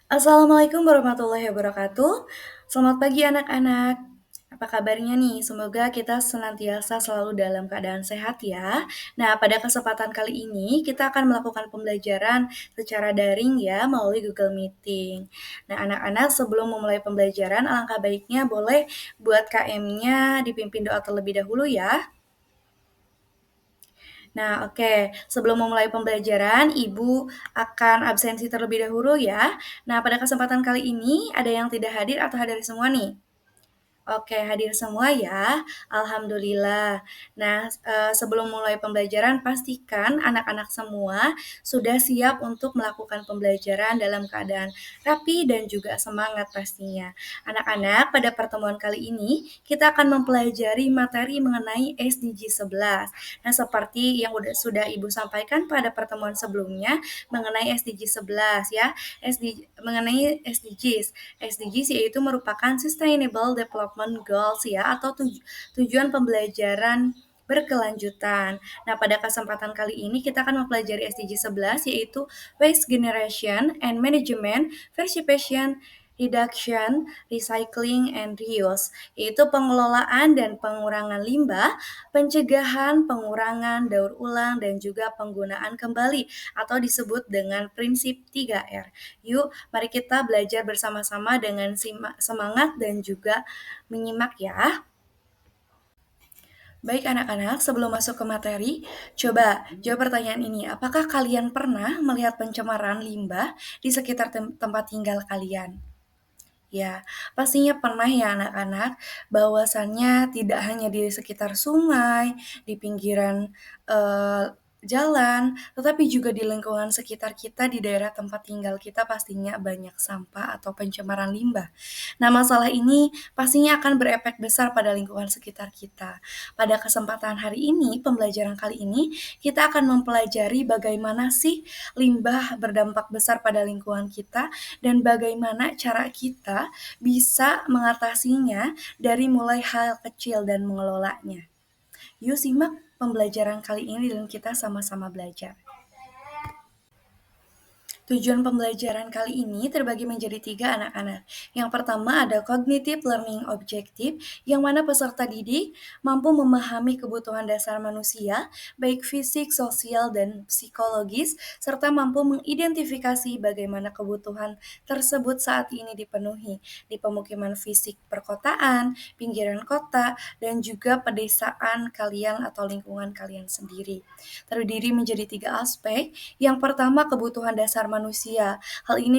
Assalamualaikum warahmatullahi wabarakatuh. Selamat pagi anak-anak. Apa kabarnya nih? Semoga kita senantiasa selalu dalam keadaan sehat ya. Nah, pada kesempatan kali ini kita akan melakukan pembelajaran secara daring ya melalui Google Meeting. Nah, anak-anak sebelum memulai pembelajaran alangkah baiknya boleh buat KM-nya dipimpin doa terlebih dahulu ya. Nah, oke. Sebelum memulai pembelajaran, Ibu akan absensi terlebih dahulu ya. Nah, pada kesempatan kali ini ada yang tidak hadir atau hadir semua nih? Oke, hadir semua ya. Alhamdulillah. Nah, sebelum mulai pembelajaran, pastikan anak-anak semua sudah siap untuk melakukan pembelajaran dalam keadaan rapi dan juga semangat pastinya. Anak-anak, pada pertemuan kali ini kita akan mempelajari materi mengenai SDG 11. Nah, seperti yang sudah Ibu sampaikan pada pertemuan sebelumnya mengenai SDG 11 ya. Mengenai SDGs. SDGs yaitu merupakan Sustainable Development Goals ya atau tujuan pembelajaran berkelanjutan. Nah, pada kesempatan kali ini kita akan mempelajari SDG 11 yaitu Waste Generation and Management, Participation, Reduction, Recycling, and Reuse, yaitu pengelolaan dan pengurangan limbah, pencegahan, pengurangan, daur ulang, dan juga penggunaan kembali atau disebut dengan prinsip 3R. Yuk, mari kita belajar bersama-sama dengan semangat dan juga menyimak ya. Baik anak-anak, sebelum masuk ke materi, coba jawab pertanyaan ini. Apakah kalian pernah melihat pencemaran limbah di sekitar tempat tinggal kalian? Ya, pastinya pernah ya anak-anak, bahwasannya tidak hanya di sekitar sungai, di pinggiran jalan, tetapi juga di lingkungan sekitar kita, di daerah tempat tinggal kita pastinya banyak sampah atau pencemaran limbah. Nah, masalah ini pastinya akan berefek besar pada lingkungan sekitar kita. Pada kesempatan hari ini, pembelajaran kali ini, kita akan mempelajari bagaimana sih limbah berdampak besar pada lingkungan kita dan bagaimana cara kita bisa mengatasinya dari mulai hal kecil dan mengelolanya. Yuk simak pembelajaran kali ini dan kita sama-sama belajar. Tujuan pembelajaran kali ini terbagi menjadi 3 anak-anak. Yang pertama ada cognitive learning objective, yang mana peserta didik mampu memahami kebutuhan dasar manusia, baik fisik, sosial, dan psikologis, serta mampu mengidentifikasi bagaimana kebutuhan tersebut saat ini dipenuhi di pemukiman fisik perkotaan, pinggiran kota, dan juga pedesaan kalian atau lingkungan kalian sendiri. Terdiri menjadi 3 aspek. Yang pertama, kebutuhan dasar manusia. Hal ini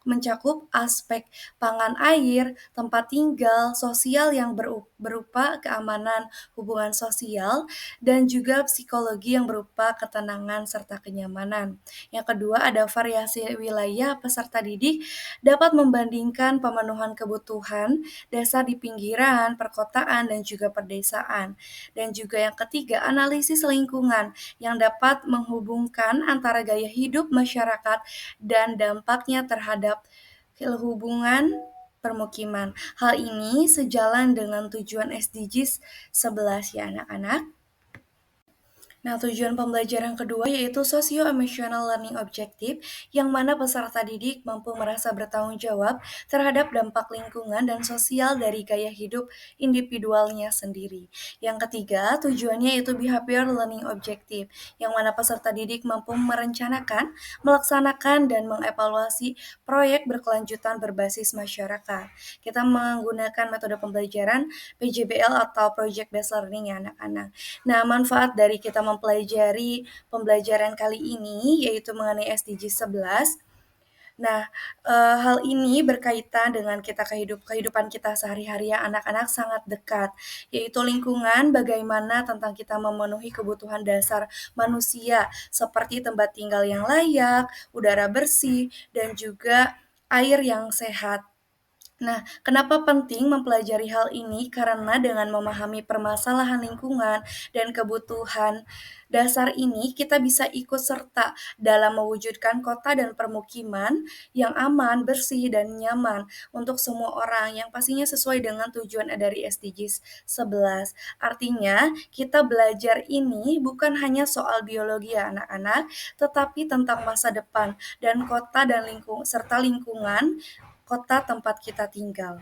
mencakup aspek pangan air, tempat tinggal, sosial yang berupa keamanan, hubungan sosial, dan juga psikologi yang berupa ketenangan serta kenyamanan. Yang kedua, ada variasi wilayah peserta didik dapat membandingkan pemenuhan kebutuhan dasar di pinggiran, perkotaan, dan juga pedesaan. Dan juga yang ketiga, analisis lingkungan yang dapat menghubungkan antara gaya hidup masyarakat dan dampaknya terhadap hubungan permukiman. Hal ini sejalan dengan tujuan SDGs 11 ya anak-anak. Nah, tujuan pembelajaran kedua yaitu socio-emotional learning objective, yang mana peserta didik mampu merasa bertanggung jawab terhadap dampak lingkungan dan sosial dari gaya hidup individualnya sendiri. Yang ketiga, tujuannya yaitu behavior learning objective, yang mana peserta didik mampu merencanakan, melaksanakan, dan mengevaluasi proyek berkelanjutan berbasis masyarakat. Kita menggunakan metode pembelajaran PJBL atau Project Based Learning ya anak-anak. Nah, manfaat dari kita mempelajari pembelajaran kali ini yaitu mengenai SDG 11. Nah, hal ini berkaitan dengan kehidupan kita sehari-hari ya anak-anak sangat dekat, yaitu lingkungan, bagaimana tentang kita memenuhi kebutuhan dasar manusia seperti tempat tinggal yang layak, udara bersih, dan juga air yang sehat. Nah, kenapa penting mempelajari hal ini? Karena dengan memahami permasalahan lingkungan dan kebutuhan dasar ini, kita bisa ikut serta dalam mewujudkan kota dan permukiman yang aman, bersih, dan nyaman untuk semua orang yang pastinya sesuai dengan tujuan dari SDGs 11. Artinya, kita belajar ini bukan hanya soal biologi ya anak-anak, tetapi tentang masa depan dan kota dan serta lingkungan kota tempat kita tinggal.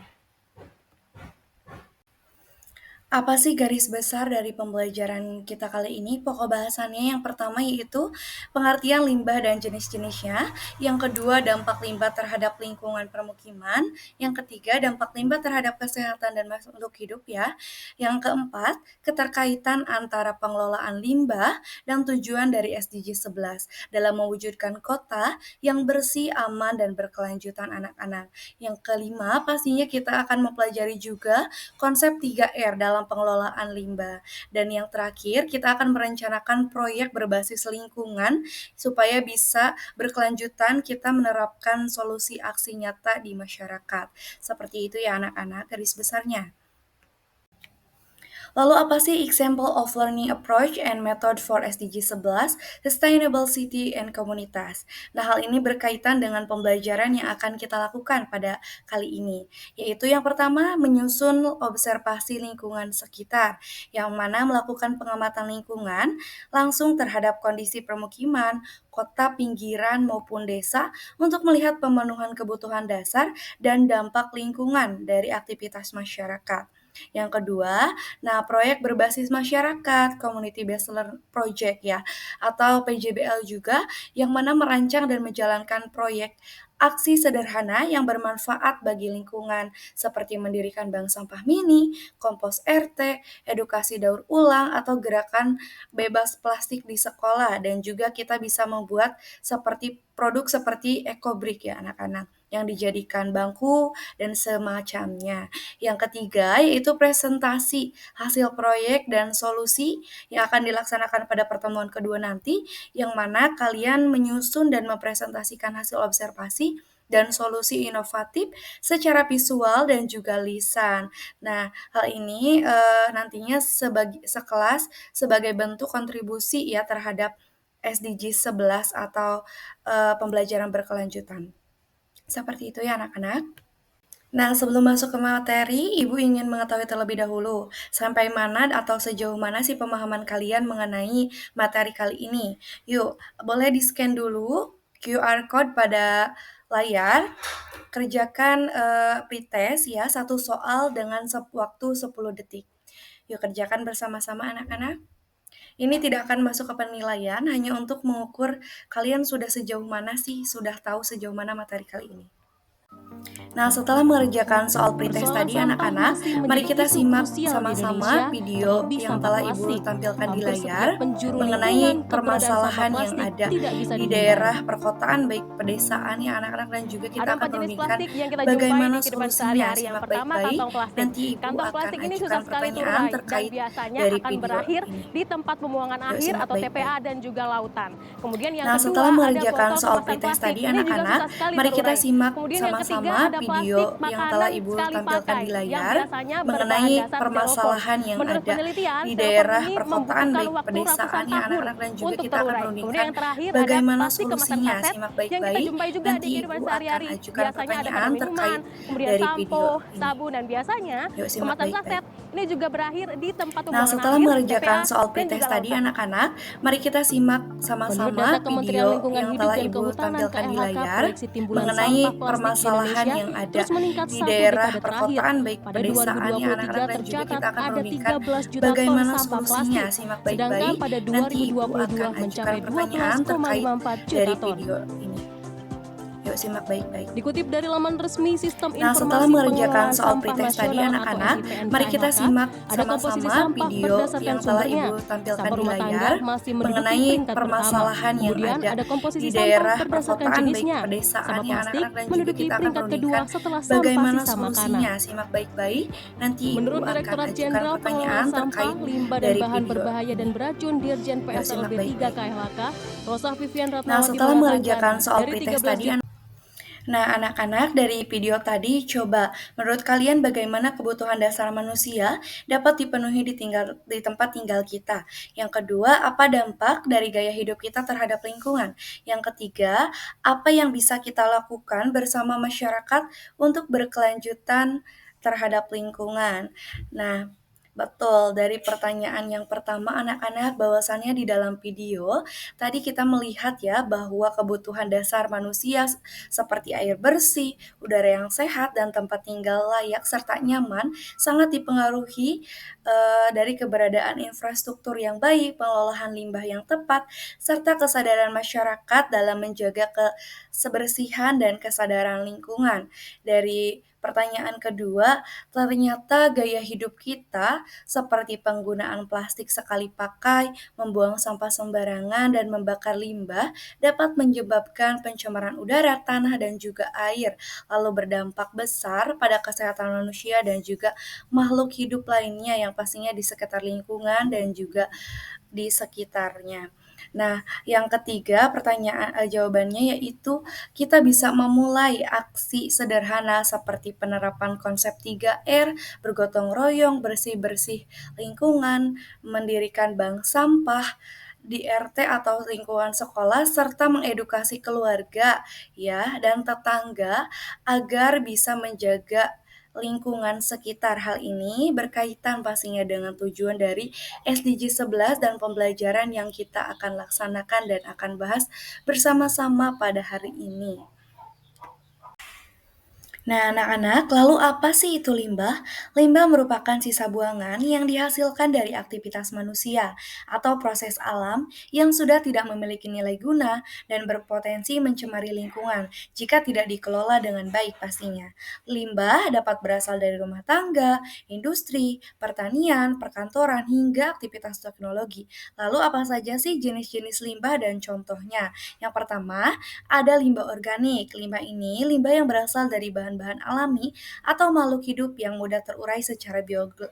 Apa sih garis besar dari pembelajaran kita kali ini? Pokok bahasannya yang pertama yaitu pengertian limbah dan jenis-jenisnya, yang kedua dampak limbah terhadap lingkungan permukiman, yang ketiga dampak limbah terhadap kesehatan dan makhluk hidup ya, yang keempat keterkaitan antara pengelolaan limbah dan tujuan dari SDG 11 dalam mewujudkan kota yang bersih, aman, dan berkelanjutan anak-anak. Yang kelima, pastinya kita akan mempelajari juga konsep 3R dalam pengelolaan limbah. Dan yang terakhir, kita akan merencanakan proyek berbasis lingkungan supaya bisa berkelanjutan kita menerapkan solusi aksi nyata di masyarakat. Seperti itu ya anak-anak garis besarnya. Lalu apa sih example of learning approach and method for SDG 11, Sustainable City and Komunitas? Nah, hal ini berkaitan dengan pembelajaran yang akan kita lakukan pada kali ini, yaitu yang pertama menyusun observasi lingkungan sekitar, yang mana melakukan pengamatan lingkungan langsung terhadap kondisi permukiman, kota pinggiran maupun desa untuk melihat pemenuhan kebutuhan dasar dan dampak lingkungan dari aktivitas masyarakat. Yang kedua, nah, proyek berbasis masyarakat, Community Based Learning Project ya, atau PJBL juga, yang mana merancang dan menjalankan proyek aksi sederhana yang bermanfaat bagi lingkungan, seperti mendirikan bank sampah mini, kompos RT, edukasi daur ulang, atau gerakan bebas plastik di sekolah, dan juga kita bisa membuat seperti produk seperti EcoBrick ya anak-anak, yang dijadikan bangku dan semacamnya. Yang ketiga yaitu presentasi hasil proyek dan solusi yang akan dilaksanakan pada pertemuan kedua nanti, yang mana kalian menyusun dan mempresentasikan hasil observasi dan solusi inovatif secara visual dan juga lisan. Nah, hal ini nantinya sebagai bentuk kontribusi ya terhadap SDG 11 atau pembelajaran berkelanjutan. Seperti itu ya anak-anak. Nah, sebelum masuk ke materi, Ibu ingin mengetahui terlebih dahulu, sampai mana atau sejauh mana sih pemahaman kalian mengenai materi kali ini? Yuk, boleh di-scan dulu QR code pada layar, kerjakan pretest ya, satu soal dengan waktu 10 detik. Yuk, kerjakan bersama-sama anak-anak. Ini tidak akan masuk ke penilaian, hanya untuk mengukur kalian sudah sejauh mana sih, sudah tahu sejauh mana materi kali ini. Nah, setelah mengerjakan soal pretest tadi anak-anak, mari kita simak sama-sama video yang telah Ibu tampilkan di layar mengenai permasalahan yang ada di daerah perkotaan baik pedesaan ya anak-anak, dan juga kita akan merumuskan bagaimana solusinya. Simak baik-baik, nanti Ibu akan ajukan pertanyaan terkait dari video ini. Di tempat pembuangan akhir atau TPA dan juga lautan. Kemudian yang Nah, kedua setelah ada mengerjakan foto soal kemasan pretest plastik. tadi Ini juga anak-anak, susah sekali mari kita terurai. simak Kemudian yang ketiga sama-sama ada video plastik yang telah makanan Ibu sekali tampilkan pakai di yang layar biasanya mengenai berbahan dasar permasalahan styrofoam. yang Menurut ada penelitian, di styrofoam daerah ini perkotaan membutuhkan baik waktu pedesaan ratusan ya tahun anak-anak, dan juga untuk kita akan terurai. Kemudian merumuskan yang terakhir ada bagaimana plastik kemasan solusinya. kaset Simak yang kita baik-baik, jumpai juga di nanti kehidupan Ibu akan sehari-hari. ajukan Biasanya ada pada pertanyaan minuman, terkait kemudian dari video sampo, ini. sabun, dan biasanya Yuk, simak kemasan baik-baik. kaset ini juga berakhir di tempat Nah, pembuangan setelah akhir, mengerjakan TPA, soal dan juga pretest tadi lautan. anak-anak, mari kita simak Menurut sama-sama data Kementerian video Lingkungan yang Hidup telah dan Ibu Kehutanan tampilkan di KLHK, layar proyeksi timbulan mengenai sampah plastik di permasalahan Indonesia yang ada terus meningkat di 1 daerah dekade terakhir. perkotaan baik Pada pedesaan ya 2023 anak-anak, dan juga tercatat kita akan ada merumuskan 13 juta ton bagaimana sampah solusinya. plastik, Simak sedangkan baik-baik, pada nanti Ibu akan 2022 ajukan mencapai pertanyaan terkait 12,54 juta dari ton. video ini. Yuk, simak baik-baik. Dikutip dari laman resmi Sistem Nah, setelah Informasi mengerjakan Pengelolaan soal Sampah pretest tadi Nasional atau anak-anak, SIPN mari kita KLHK, simak ada komposisi sama-sama sampah video berdasarkan yang telah sumbernya. Ibu tampilkan Sampah di rumah tangga layar masih menduduki mengenai peringkat pertama. permasalahan yang Kemudian ada ada komposisi di sampah daerah berdasarkan perkotaan baik jenisnya. pedesaan Sampah ya plastik anak-anak, dan juga menduduki kita akan peringkat kedua merumuskan setelah sampah bagaimana sisa makanan. solusinya. Simak baik-baik, nanti Ibu Menurut akan Direktorat ajukan Jenderal pertanyaan Pengelolaan Sampah, terkait Limbah dan dari Bahan video Berbahaya ini. dan Beracun Dirjen Yuk, simak PSLB 3 baik-baik. KLHK, Rosa Vivian Nah, Ratnawati setelah mengatakan mengerjakan soal dari pretest 13 tadi juta Nah, anak-anak dari video tadi, coba menurut kalian bagaimana kebutuhan dasar manusia dapat dipenuhi di tempat tinggal kita? Yang kedua, apa dampak dari gaya hidup kita terhadap lingkungan? Yang ketiga, apa yang bisa kita lakukan bersama masyarakat untuk berkelanjutan terhadap lingkungan? Nah, betul, dari pertanyaan yang pertama anak-anak bahwasannya di dalam video tadi kita melihat ya bahwa kebutuhan dasar manusia seperti air bersih, udara yang sehat, dan tempat tinggal layak serta nyaman sangat dipengaruhi dari keberadaan infrastruktur yang baik, pengelolaan limbah yang tepat, serta kesadaran masyarakat dalam menjaga kebersihan dan kesadaran lingkungan. Dari pertanyaan kedua, ternyata gaya hidup kita seperti penggunaan plastik sekali pakai, membuang sampah sembarangan, dan membakar limbah dapat menyebabkan pencemaran udara, tanah, dan juga air, lalu berdampak besar pada kesehatan manusia dan juga makhluk hidup lainnya yang pastinya di sekitar lingkungan dan juga di sekitarnya. Nah, yang ketiga jawabannya yaitu kita bisa memulai aksi sederhana seperti penerapan konsep 3R, bergotong royong, bersih-bersih lingkungan, mendirikan bank sampah di RT atau lingkungan sekolah serta mengedukasi keluarga ya dan tetangga agar bisa menjaga lingkungan sekitar. Hal ini berkaitan pastinya dengan tujuan dari SDG 11 dan pembelajaran yang kita akan laksanakan dan akan bahas bersama-sama pada hari ini. Nah, anak-anak, lalu apa sih itu limbah? Limbah merupakan sisa buangan yang dihasilkan dari aktivitas manusia atau proses alam yang sudah tidak memiliki nilai guna dan berpotensi mencemari lingkungan jika tidak dikelola dengan baik pastinya. Limbah dapat berasal dari rumah tangga, industri, pertanian, perkantoran, hingga aktivitas teknologi. Lalu apa saja sih jenis-jenis limbah dan contohnya? Yang pertama, ada limbah organik. Limbah ini limbah yang berasal dari bahan-bahan alami atau makhluk hidup yang mudah terurai secara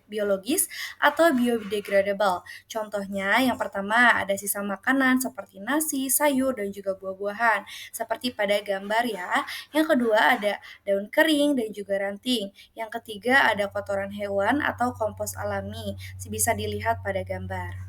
biologis atau biodegradable. Contohnya yang pertama ada sisa makanan seperti nasi, sayur, dan juga buah-buahan. Seperti pada gambar ya. Yang kedua ada daun kering dan juga ranting. Yang ketiga ada kotoran hewan atau kompos alami. Bisa dilihat pada gambar.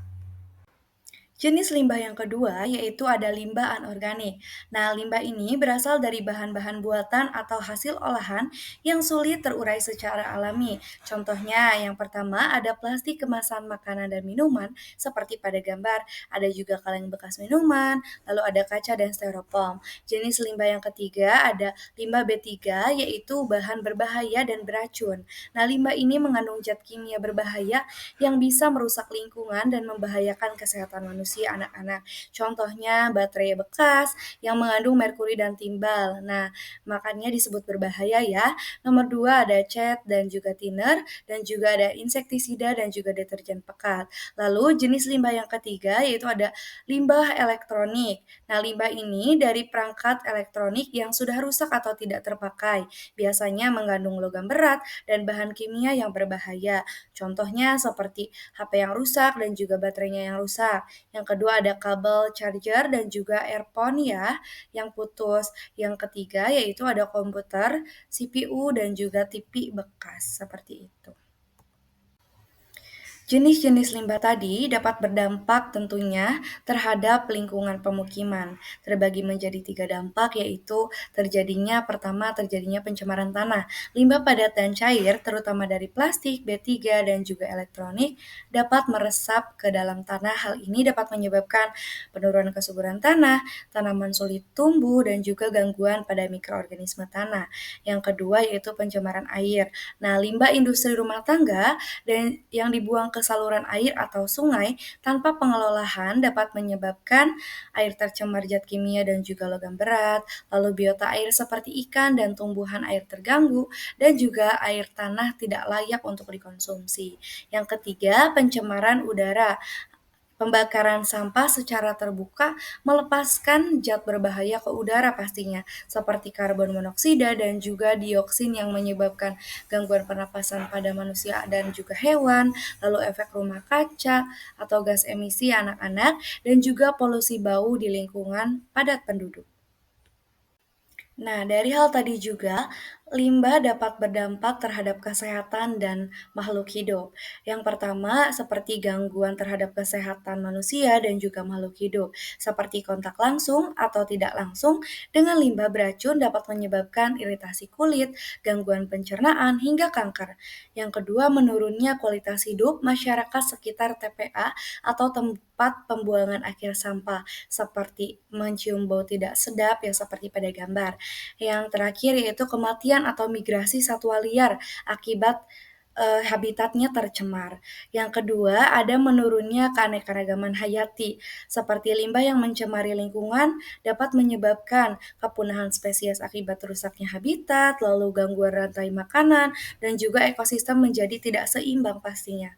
Jenis limbah yang kedua yaitu ada limbah anorganik. Nah, limbah ini berasal dari bahan-bahan buatan atau hasil olahan yang sulit terurai secara alami. Contohnya, yang pertama ada plastik kemasan makanan dan minuman seperti pada gambar, ada juga kaleng bekas minuman, lalu ada kaca dan styrofoam. Jenis limbah yang ketiga ada limbah B3 yaitu bahan berbahaya dan beracun. Nah, limbah ini mengandung zat kimia berbahaya yang bisa merusak lingkungan dan membahayakan kesehatan manusia anak-anak. Contohnya baterai bekas yang mengandung merkuri dan timbal. Nah, makanya disebut berbahaya ya. Nomor dua ada cat dan juga thinner dan juga ada insektisida dan juga deterjen pekat. Lalu jenis limbah yang ketiga yaitu ada limbah elektronik. Nah, limbah ini dari perangkat elektronik yang sudah rusak atau tidak terpakai. Biasanya mengandung logam berat dan bahan kimia yang berbahaya. Contohnya seperti HP yang rusak dan juga baterainya yang rusak. Yang kedua ada kabel charger dan juga earphone ya yang putus. Yang ketiga yaitu ada komputer, CPU dan juga TV bekas seperti itu. Jenis-jenis limbah tadi dapat berdampak tentunya terhadap lingkungan pemukiman. Terbagi menjadi 3 dampak yaitu terjadinya pencemaran tanah. Limbah padat dan cair terutama dari plastik, B3 dan juga elektronik dapat meresap ke dalam tanah. Hal ini dapat menyebabkan penurunan kesuburan tanah, tanaman sulit tumbuh dan juga gangguan pada mikroorganisme tanah. Yang kedua yaitu pencemaran air. Nah, limbah industri rumah tangga dan yang dibuang ke saluran air atau sungai tanpa pengelolaan dapat menyebabkan air tercemar zat kimia dan juga logam berat, lalu biota air seperti ikan dan tumbuhan air terganggu, dan juga air tanah tidak layak untuk dikonsumsi. Yang ketiga, pencemaran udara. Pembakaran sampah secara terbuka melepaskan zat berbahaya ke udara pastinya, seperti karbon monoksida dan juga dioksin yang menyebabkan gangguan pernapasan pada manusia dan juga hewan, lalu efek rumah kaca atau gas emisi anak-anak, dan juga polusi bau di lingkungan padat penduduk. Nah, dari hal tadi juga, limbah dapat berdampak terhadap kesehatan dan makhluk hidup. Yang pertama, seperti gangguan terhadap kesehatan manusia dan juga makhluk hidup, seperti kontak langsung atau tidak langsung dengan limbah beracun dapat menyebabkan iritasi kulit, gangguan pencernaan, hingga kanker. Yang kedua, menurunnya kualitas hidup masyarakat sekitar TPA atau tempat pembuangan akhir sampah, seperti mencium bau tidak sedap ya seperti pada gambar. Yang terakhir yaitu kematian atau migrasi satwa liar akibat habitatnya tercemar. Yang kedua, ada menurunnya keanekaragaman hayati, seperti limbah yang mencemari lingkungan dapat menyebabkan kepunahan spesies akibat rusaknya habitat, lalu gangguan rantai makanan, dan juga ekosistem menjadi tidak seimbang pastinya.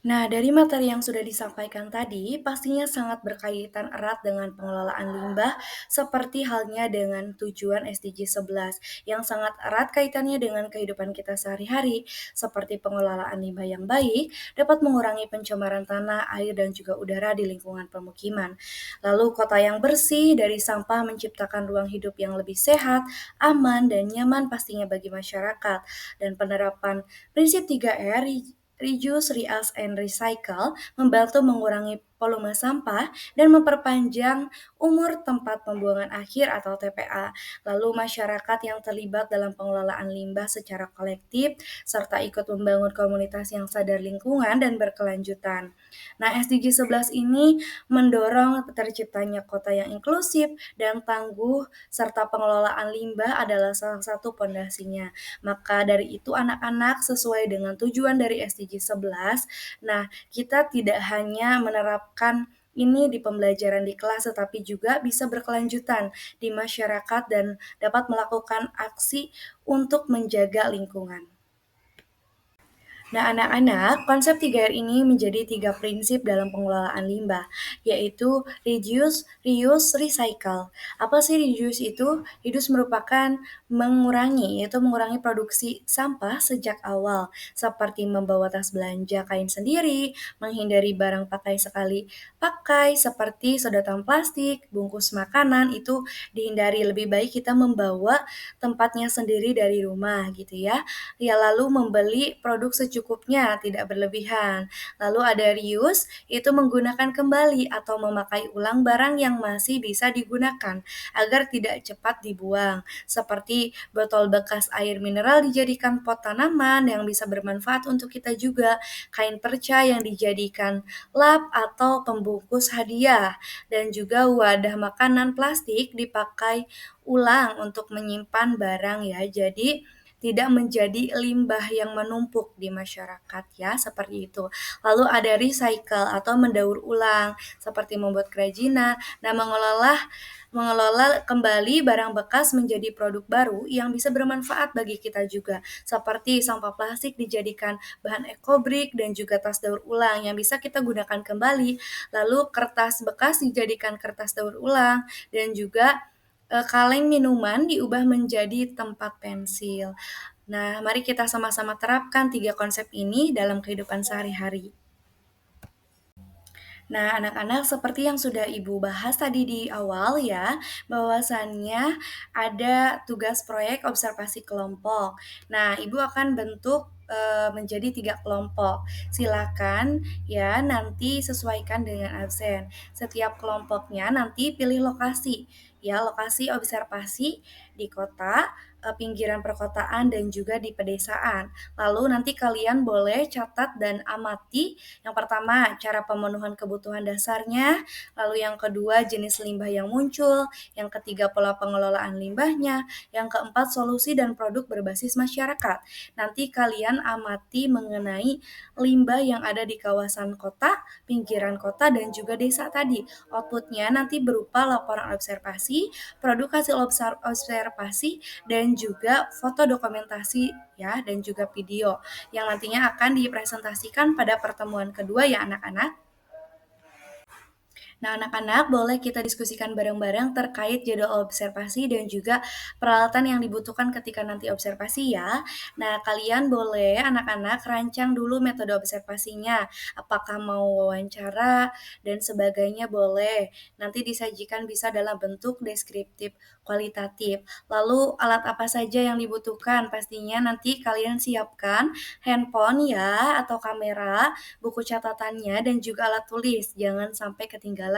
Nah, dari materi yang sudah disampaikan tadi, pastinya sangat berkaitan erat dengan pengelolaan limbah, seperti halnya dengan tujuan SDG 11, yang sangat erat kaitannya dengan kehidupan kita sehari-hari, seperti pengelolaan limbah yang baik, dapat mengurangi pencemaran tanah, air, dan juga udara di lingkungan pemukiman. Lalu, kota yang bersih dari sampah menciptakan ruang hidup yang lebih sehat, aman, dan nyaman pastinya bagi masyarakat. Dan penerapan prinsip 3R Reduce, Reuse, and Recycle membantu mengurangi volume sampah dan memperpanjang umur tempat pembuangan akhir atau TPA. Lalu masyarakat yang terlibat dalam pengelolaan limbah secara kolektif serta ikut membangun komunitas yang sadar lingkungan dan berkelanjutan. Nah, SDG 11 ini mendorong terciptanya kota yang inklusif dan tangguh serta pengelolaan limbah adalah salah satu pondasinya. Maka dari itu anak-anak sesuai dengan tujuan dari SDG 11, nah kita tidak hanya menerapkan ini di pembelajaran di kelas, tetapi juga bisa berkelanjutan di masyarakat dan dapat melakukan aksi untuk menjaga lingkungan. Nah, anak-anak, konsep 3R ini menjadi 3 prinsip dalam pengelolaan limbah, yaitu reduce, reuse, recycle. Apa sih reduce itu? Reduce merupakan mengurangi, yaitu mengurangi produksi sampah sejak awal, seperti membawa tas belanja kain sendiri, menghindari barang pakai sekali pakai, seperti sedotan plastik, bungkus makanan, itu dihindari. Lebih baik kita membawa tempatnya sendiri dari rumah, gitu ya. Ya, lalu membeli produk secukupnya, tidak berlebihan. Lalu ada reuse, itu menggunakan kembali atau memakai ulang barang yang masih bisa digunakan agar tidak cepat dibuang. Seperti botol bekas air mineral dijadikan pot tanaman yang bisa bermanfaat untuk kita juga, kain perca yang dijadikan lap atau pembungkus hadiah, dan juga wadah makanan plastik dipakai ulang untuk menyimpan barang ya. Jadi tidak menjadi limbah yang menumpuk di masyarakat ya, seperti itu. Lalu ada recycle atau mendaur ulang, seperti membuat kerajinan. Nah, mengelola kembali barang bekas menjadi produk baru yang bisa bermanfaat bagi kita juga, seperti sampah plastik dijadikan bahan ekobrik dan juga tas daur ulang yang bisa kita gunakan kembali. Lalu kertas bekas dijadikan kertas daur ulang dan juga kaleng minuman diubah menjadi tempat pensil. Nah, mari kita sama-sama terapkan 3 konsep ini dalam kehidupan sehari-hari. Nah, anak-anak seperti yang sudah Ibu bahas tadi di awal ya, bahwasannya ada tugas proyek observasi kelompok. Nah, Ibu akan bentuk menjadi 3 kelompok. Silakan ya nanti sesuaikan dengan absen. Setiap kelompoknya nanti pilih lokasi, ya lokasi observasi di kota, pinggiran perkotaan dan juga di pedesaan. Lalu nanti kalian boleh catat dan amati yang pertama, cara pemenuhan kebutuhan dasarnya, lalu yang kedua, jenis limbah yang muncul, yang ketiga, pola pengelolaan limbahnya, yang keempat, solusi dan produk berbasis masyarakat. Nanti kalian amati mengenai limbah yang ada di kawasan kota, pinggiran kota, dan juga desa tadi. Outputnya nanti berupa laporan observasi, produk hasil observasi, dan juga foto dokumentasi ya, dan juga video yang nantinya akan dipresentasikan pada pertemuan kedua ya anak-anak. Nah, anak-anak boleh kita diskusikan bareng-bareng terkait jadwal observasi dan juga peralatan yang dibutuhkan ketika nanti observasi ya. Nah, kalian boleh anak-anak rancang dulu metode observasinya. Apakah mau wawancara dan sebagainya boleh. Nanti disajikan bisa dalam bentuk deskriptif, kualitatif. Lalu alat apa saja yang dibutuhkan? Pastinya nanti kalian siapkan handphone ya atau kamera, buku catatannya, dan juga alat tulis. Jangan sampai ketinggalan.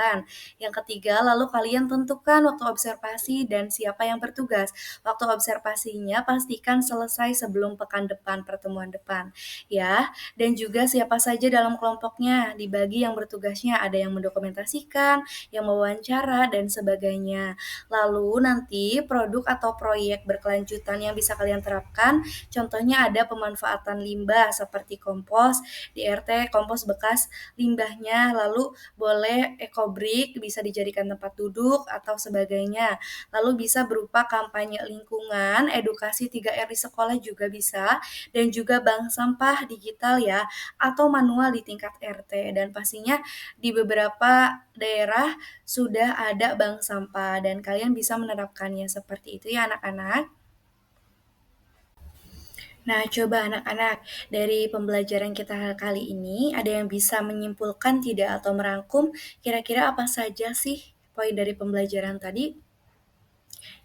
Yang ketiga, lalu kalian tentukan waktu observasi dan siapa yang bertugas. Waktu observasinya pastikan selesai sebelum pekan depan, pertemuan depan. Ya, dan juga siapa saja dalam kelompoknya, dibagi yang bertugasnya, ada yang mendokumentasikan, yang mewawancara, dan sebagainya. Lalu nanti produk atau proyek berkelanjutan yang bisa kalian terapkan, contohnya ada pemanfaatan limbah seperti kompos, di RT kompos bekas limbahnya, lalu boleh ekobrik bisa dijadikan tempat duduk atau sebagainya. Lalu bisa berupa kampanye lingkungan, edukasi 3R di sekolah juga bisa, dan juga bank sampah digital ya, atau manual di tingkat RT. Dan pastinya di beberapa daerah sudah ada bank sampah dan kalian bisa menerapkannya seperti itu ya anak-anak. Nah, coba anak-anak, dari pembelajaran kita kali ini, ada yang bisa menyimpulkan tidak atau merangkum kira-kira apa saja sih poin dari pembelajaran tadi?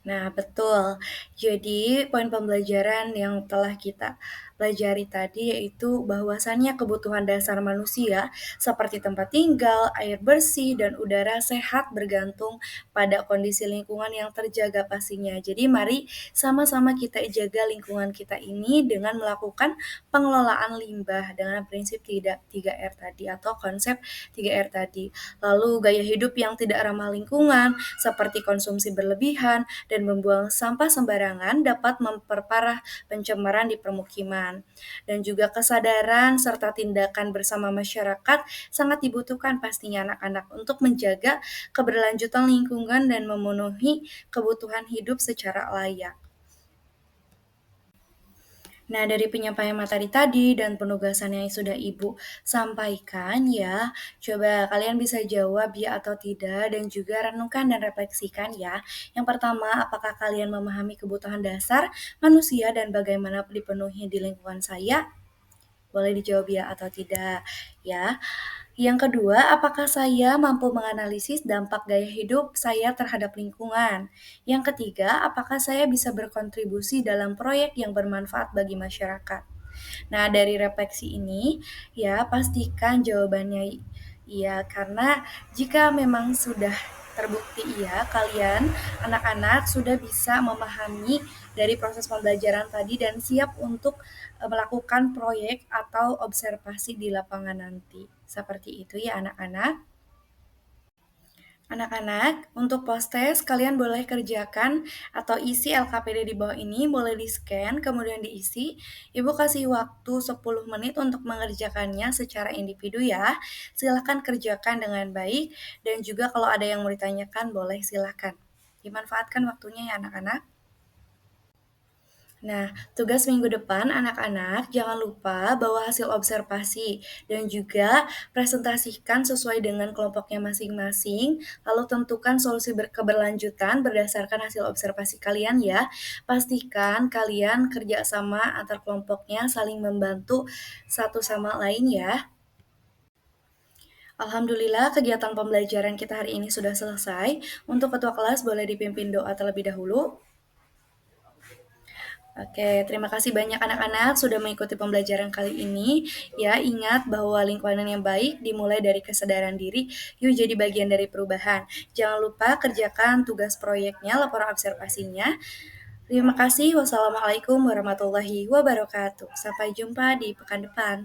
Nah, betul. Jadi, poin pembelajaran yang telah kita pelajari tadi yaitu bahwasannya kebutuhan dasar manusia seperti tempat tinggal, air bersih, dan udara sehat bergantung pada kondisi lingkungan yang terjaga pastinya. Jadi, mari sama-sama kita jaga lingkungan kita ini dengan melakukan pengelolaan limbah dengan prinsip tidak 3R tadi atau konsep 3R tadi. Lalu, gaya hidup yang tidak ramah lingkungan seperti konsumsi berlebihan, dan membuang sampah sembarangan dapat memperparah pencemaran di permukiman. Dan juga kesadaran serta tindakan bersama masyarakat sangat dibutuhkan pastinya anak-anak untuk menjaga keberlanjutan lingkungan dan memenuhi kebutuhan hidup secara layak. Nah, dari penyampaian materi tadi dan penugasan yang sudah Ibu sampaikan ya, coba kalian bisa jawab ya atau tidak dan juga renungkan dan refleksikan ya. Yang pertama, apakah kalian memahami kebutuhan dasar manusia dan bagaimana dipenuhi di lingkungan saya? Boleh dijawab ya atau tidak ya. Yang kedua, apakah saya mampu menganalisis dampak gaya hidup saya terhadap lingkungan? Yang ketiga, apakah saya bisa berkontribusi dalam proyek yang bermanfaat bagi masyarakat? Nah, dari refleksi ini, ya pastikan jawabannya iya, karena jika memang sudah terbukti iya, kalian anak-anak sudah bisa memahami dari proses pembelajaran tadi dan siap untuk melakukan proyek atau observasi di lapangan nanti. Seperti itu ya anak-anak. Anak-anak, untuk post-test kalian boleh kerjakan atau isi LKPD di bawah ini, boleh di-scan, kemudian diisi. Ibu kasih waktu 10 menit untuk mengerjakannya secara individu ya. Silahkan kerjakan dengan baik, dan juga kalau ada yang mau ditanyakan, boleh silahkan. Dimanfaatkan waktunya ya anak-anak. Nah, tugas minggu depan anak-anak jangan lupa bawa hasil observasi dan juga presentasikan sesuai dengan kelompoknya masing-masing, lalu tentukan solusi keberlanjutan berdasarkan hasil observasi kalian ya. Pastikan kalian kerjasama antar kelompoknya saling membantu satu sama lain ya. Alhamdulillah kegiatan pembelajaran kita hari ini sudah selesai. Untuk ketua kelas boleh dipimpin doa terlebih dahulu. Oke, terima kasih banyak anak-anak sudah mengikuti pembelajaran kali ini. Ya, ingat bahwa lingkungan yang baik dimulai dari kesadaran diri. Yuk jadi bagian dari perubahan. Jangan lupa kerjakan tugas proyeknya, laporan observasinya. Terima kasih. Wassalamualaikum warahmatullahi wabarakatuh. Sampai jumpa di pekan depan.